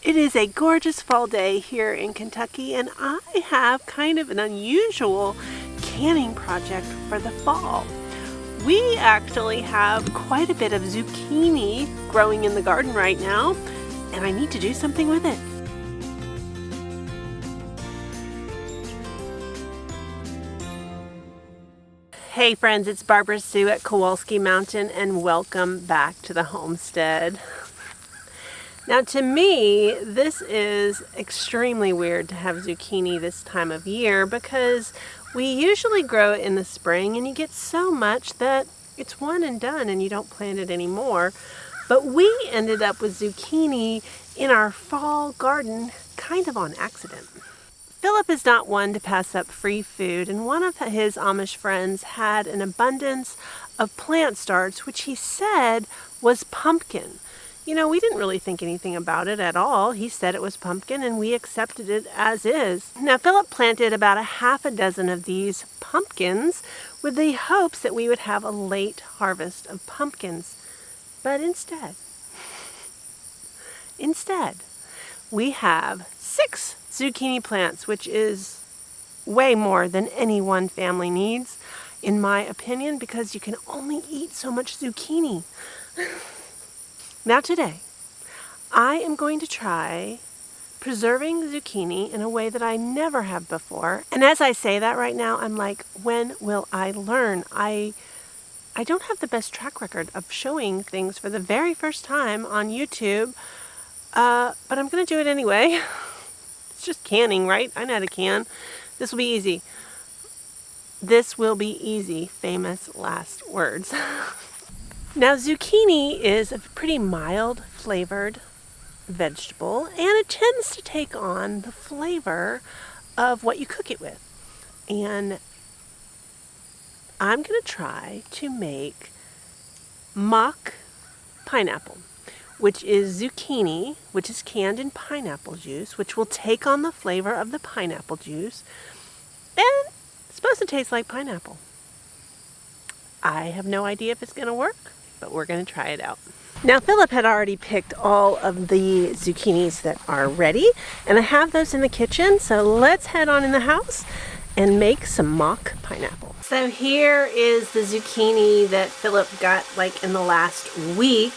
It is a gorgeous fall day here in Kentucky, and I have kind of an unusual canning project for the fall. We actually have quite a bit of zucchini growing in the garden right now, and I need to do something with it. Hey friends, it's Barbara Sue at Kowalski Mountain, and welcome back to the homestead. Now to me, this is extremely weird to have zucchini this time of year because we usually grow it in the spring and you get so much that it's one and done and you don't plant it anymore. But we ended up with zucchini in our fall garden kind of on accident. Philip is not one to pass up free food, and one of his Amish friends had an abundance of plant starts, which he said was pumpkin. You know, we didn't really think anything about it at all. He said it was pumpkin and we accepted it as is. Now, Philip planted about a half a dozen of these pumpkins with the hopes that we would have a late harvest of pumpkins. But instead, we have 6 zucchini plants, which is way more than any one family needs, in my opinion, because you can only eat so much zucchini. Now today, I am going to try preserving zucchini in a way that I never have before. And as I say that right now, I'm like, when will I learn? I don't have the best track record of showing things for the very first time on YouTube, but I'm going to do it anyway. It's just canning, right? I know how to can. This will be easy. This will be easy. Famous last words. Now, zucchini is a pretty mild flavored vegetable, and it tends to take on the flavor of what you cook it with. And I'm going to try to make mock pineapple, which is zucchini, which is canned in pineapple juice, which will take on the flavor of the pineapple juice, and it's supposed to taste like pineapple. I have no idea if it's going to work, but we're going to try it out. Now, Philip had already picked all of the zucchinis that are ready, and I have those in the kitchen, so let's head on in the house and make some mock pineapple. So here is the zucchini that Philip got like in the last week,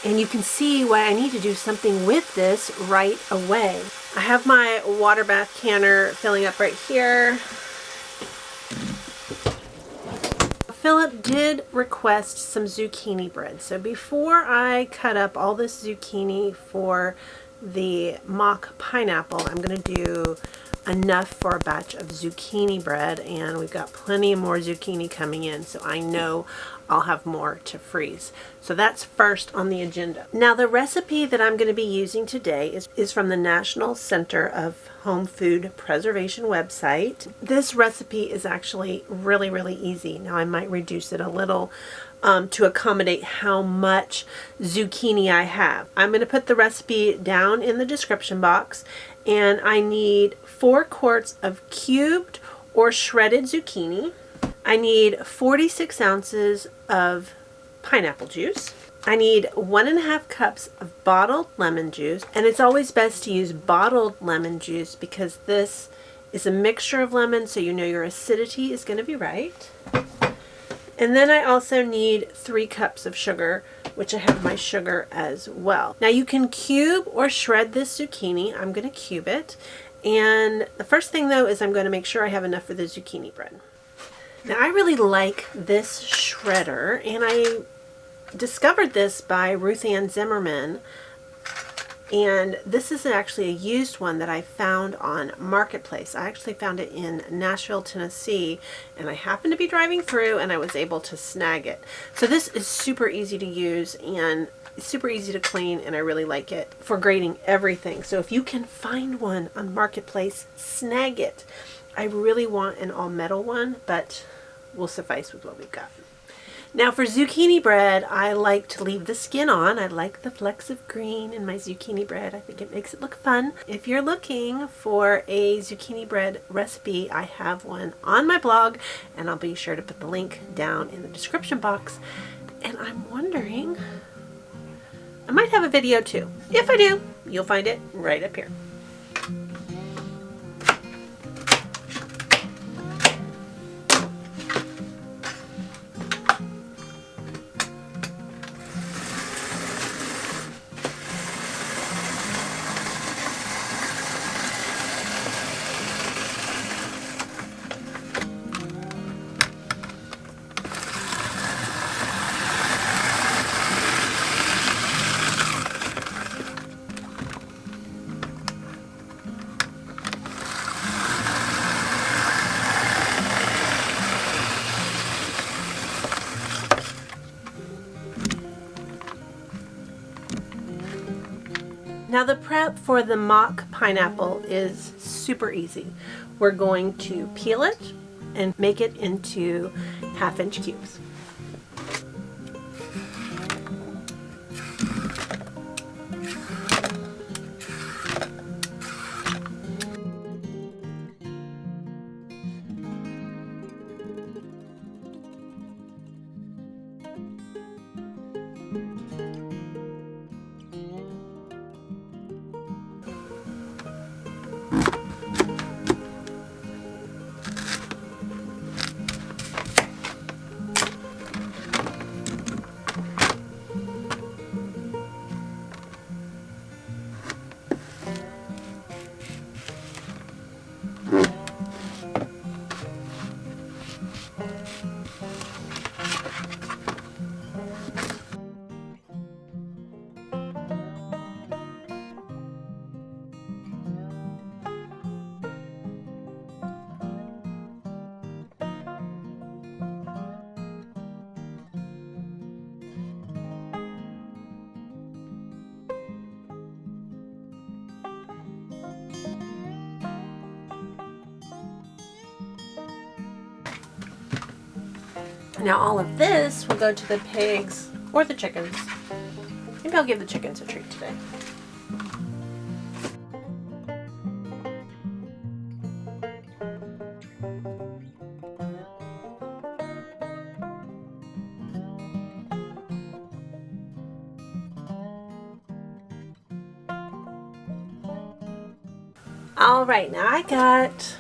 and you can see why I need to do something with this right away. I have my water bath canner filling up right here. Philip did request some zucchini bread. So before I cut up all this zucchini for the mock pineapple, I'm going to do enough for a batch of zucchini bread, and we've got plenty more zucchini coming in, so I know I'll have more to freeze. So that's first on the agenda. Now, the recipe that I'm going to be using today is from the National Center of Home Food Preservation website. This recipe is actually really easy. Now, I might reduce it a little to accommodate how much zucchini I have. I'm going to put the recipe down in the description box, and I need 4 quarts of cubed or shredded zucchini. I need 46 ounces of pineapple juice. I need 1.5 cups of bottled lemon juice, and it's always best to use bottled lemon juice because this is a mixture of lemon, so you know your acidity is going to be right. And then I also need 3 cups of sugar, which I have my sugar as well. Now you can cube or shred this zucchini. I'm going to cube it. And the first thing though is I'm going to make sure I have enough for the zucchini bread. Now I really like this shredder, and I discovered this by Ruth Ann Zimmerman, and this is actually a used one that I found on Marketplace. I actually found it in Nashville, Tennessee, and I happened to be driving through and I was able to snag it. So this is super easy to use and super easy to clean, and I really like it for grating everything. So if you can find one on Marketplace, snag it. I really want an all-metal one, but we'll suffice with what we've got. Now for zucchini bread, I like to leave the skin on. I like the flecks of green in my zucchini bread. I think it makes it look fun. If you're looking for a zucchini bread recipe, I have one on my blog, and I'll be sure to put the link down in the description box. And I'm wondering, I might have a video too. If I do, You'll find it right up here. Now the prep for the mock pineapple is super easy. We're going to peel it and make it into 1/2-inch cubes. Now all of this will go to the pigs or the chickens. Maybe I'll give the chickens a treat today. All right, now I got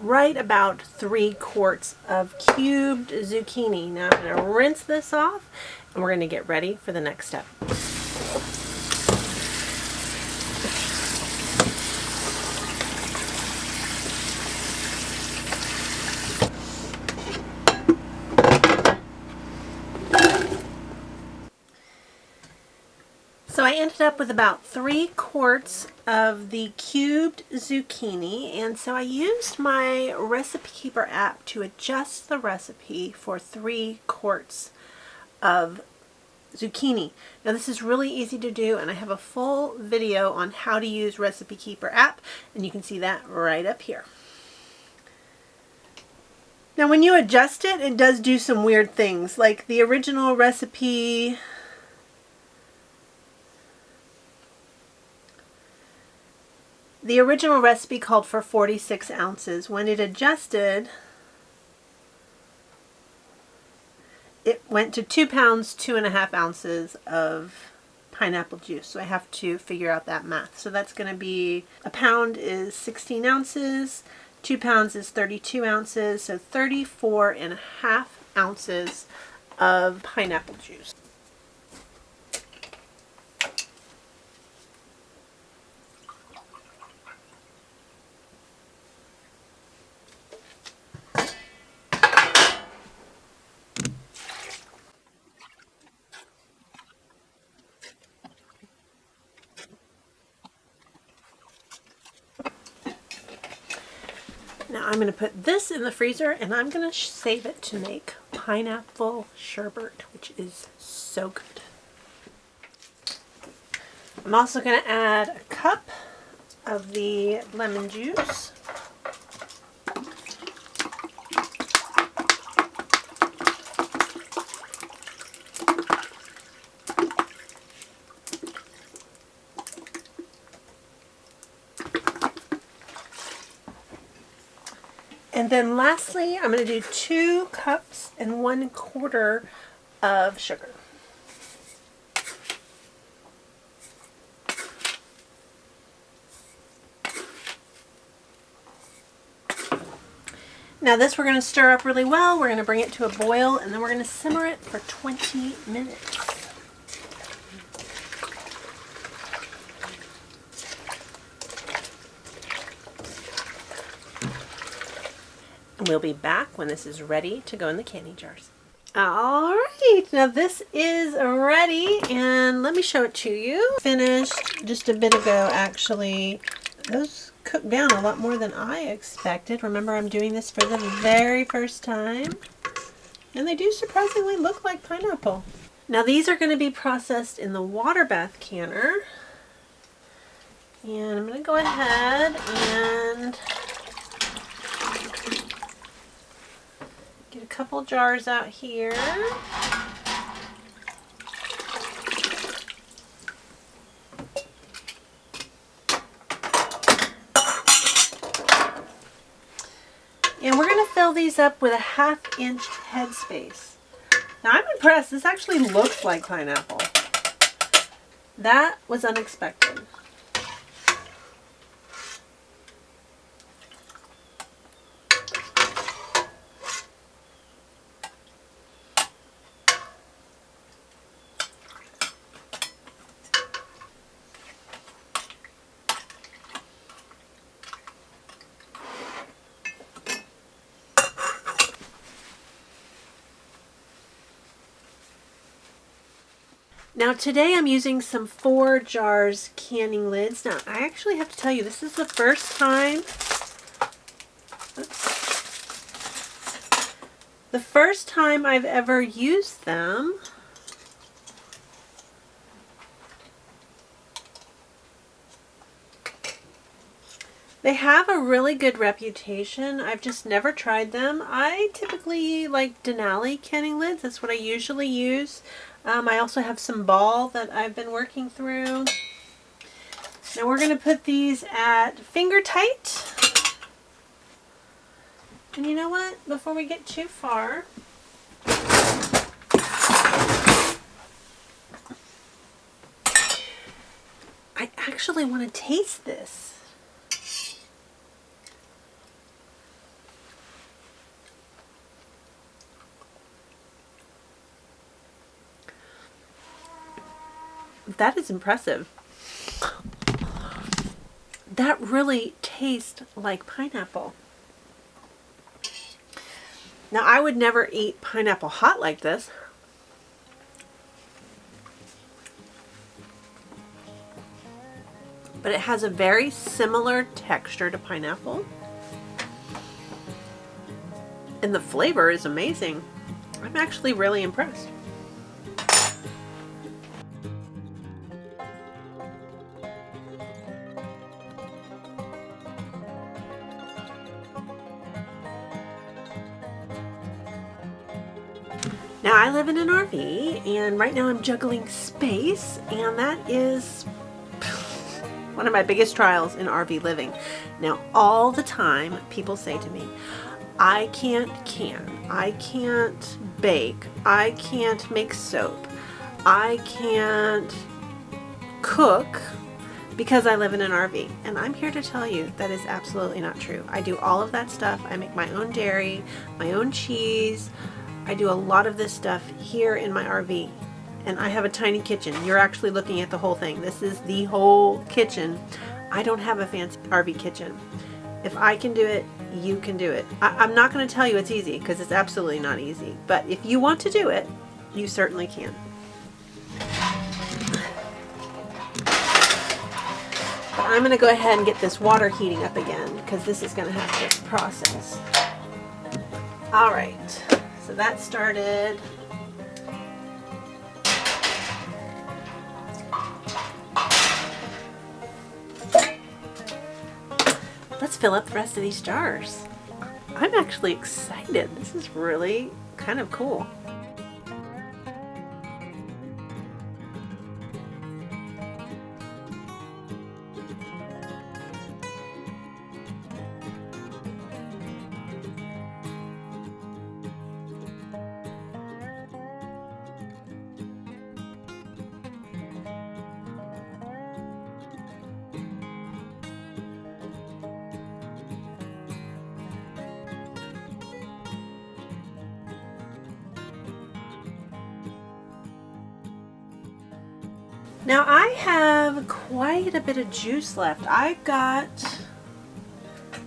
right about 3 quarts of cubed zucchini. Now I'm going to rinse this off and we're going to get ready for the next step. So I ended up with about 3 quarts of the cubed zucchini, and so I used my Recipe Keeper app to adjust the recipe for 3 quarts of zucchini. Now this is really easy to do, and I have a full video on how to use Recipe Keeper app, and you can see that right up here. Now when you adjust it, it does do some weird things, like the original recipe. The original recipe called for 46 ounces. When it adjusted, it went to 2 pounds, 2.5 ounces of pineapple juice. So I have to figure out that math. So that's going to be, a pound is 16 ounces, 2 pounds is 32 ounces, so 34.5 ounces of pineapple juice. Now I'm going to put this in the freezer and I'm going to save it to make pineapple sherbet, which is so good. I'm also going to add a cup of the lemon juice. And then lastly, I'm going to do 2 cups and 1/4 of sugar. Now this we're going to stir up really well. We're going to bring it to a boil, and then we're going to simmer it for 20 minutes. And we'll be back when this is ready to go in the canning jars. All right, now this is ready, and let me show it to you. Finished just a bit ago, actually. Those cooked down a lot more than I expected. Remember, I'm doing this for the very first time, and they do surprisingly look like pineapple. Now these are going to be processed in the water bath canner, and I'm going to go ahead and get a couple jars out here. And we're going to fill these up with a 1/2 inch headspace. Now I'm impressed. This actually looks like pineapple. That was unexpected. Now today I'm using some 4 jars canning lids. Now I actually have to tell you, this is the first time, the first time I've ever used them. They have a really good reputation. I've just never tried them. I typically like Denali canning lids. That's what I usually use. I also have some ball that I've been working through. Now we're going to put these at finger tight. And you know what? Before we get too far, I actually want to taste this. That is impressive. That really tastes like pineapple. Now I would never eat pineapple hot like this. But it has a very similar texture to pineapple. And the flavor is amazing. I'm actually really impressed. Now I live in an RV, and right now I'm juggling space, and that is one of my biggest trials in RV living. Now all the time people say to me, I can't can, I can't bake, I can't make soap, I can't cook because I live in an RV. And I'm here to tell you that is absolutely not true. I do all of that stuff. I make my own dairy, my own cheese. I do a lot of this stuff here in my RV, and I have a tiny kitchen. You're actually looking at the whole thing. This is the whole kitchen. I don't have a fancy RV kitchen. If I can do it, you can do it. I'm not going to tell you it's easy, because it's absolutely not easy. But if you want to do it, you certainly can. But I'm going to go ahead and get this water heating up again, because this is going to have to process. All right. So that started. Let's fill up the rest of these jars. I'm actually excited. This is really kind of cool. Now I have quite a bit of juice left. I got,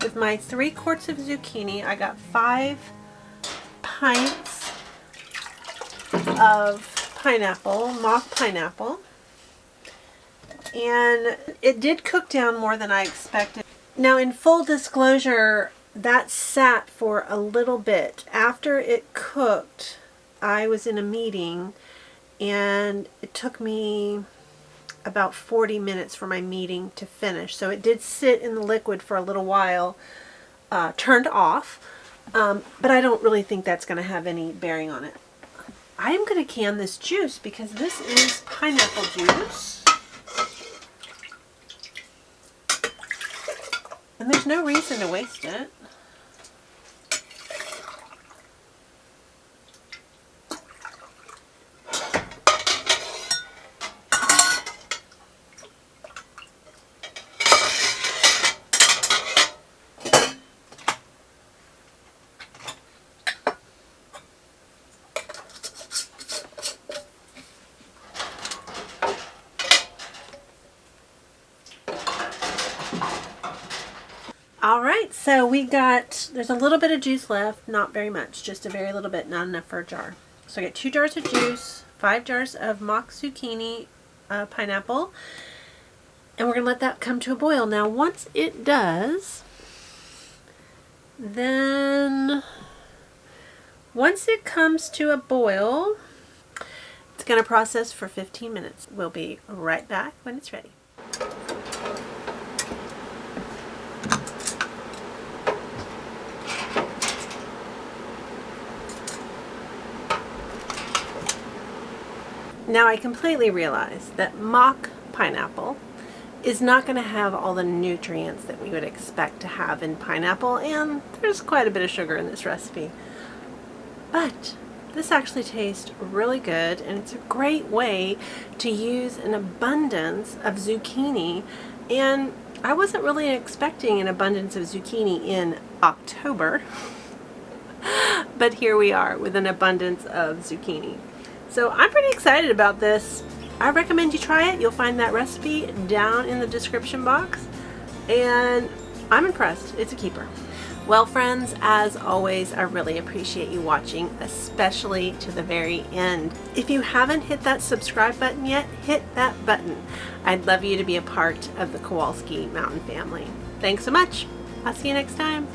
with my 3 quarts of zucchini, I got 5 pints of pineapple, mock pineapple. And it did cook down more than I expected. Now in full disclosure, that sat for a little bit. After it cooked, I was in a meeting and it took me about 40 minutes for my meeting to finish. So it did sit in the liquid for a little while, turned off, but I don't really think that's going to have any bearing on it. I am going to can this juice because this is pineapple juice. And there's no reason to waste it. Alright, so we got, there's a little bit of juice left, not very much, just a very little bit, not enough for a jar. So I got 2 jars of juice, 5 jars of mock zucchini pineapple, and we're going to let that come to a boil. Now once it does, then once it comes to a boil, it's going to process for 15 minutes. We'll be right back when it's ready. Now I completely realize that mock pineapple is not going to have all the nutrients that we would expect to have in pineapple, and there's quite a bit of sugar in this recipe. But this actually tastes really good, and it's a great way to use an abundance of zucchini. And I wasn't really expecting an abundance of zucchini in October, but here we are with an abundance of zucchini. So I'm pretty excited about this. I recommend you try it. You'll find that recipe down in the description box. And I'm impressed. It's a keeper. Well, friends, as always, I really appreciate you watching, especially to the very end. If you haven't hit that subscribe button yet, hit that button. I'd love you to be a part of the Kowalski Mountain family. Thanks so much. I'll see you next time.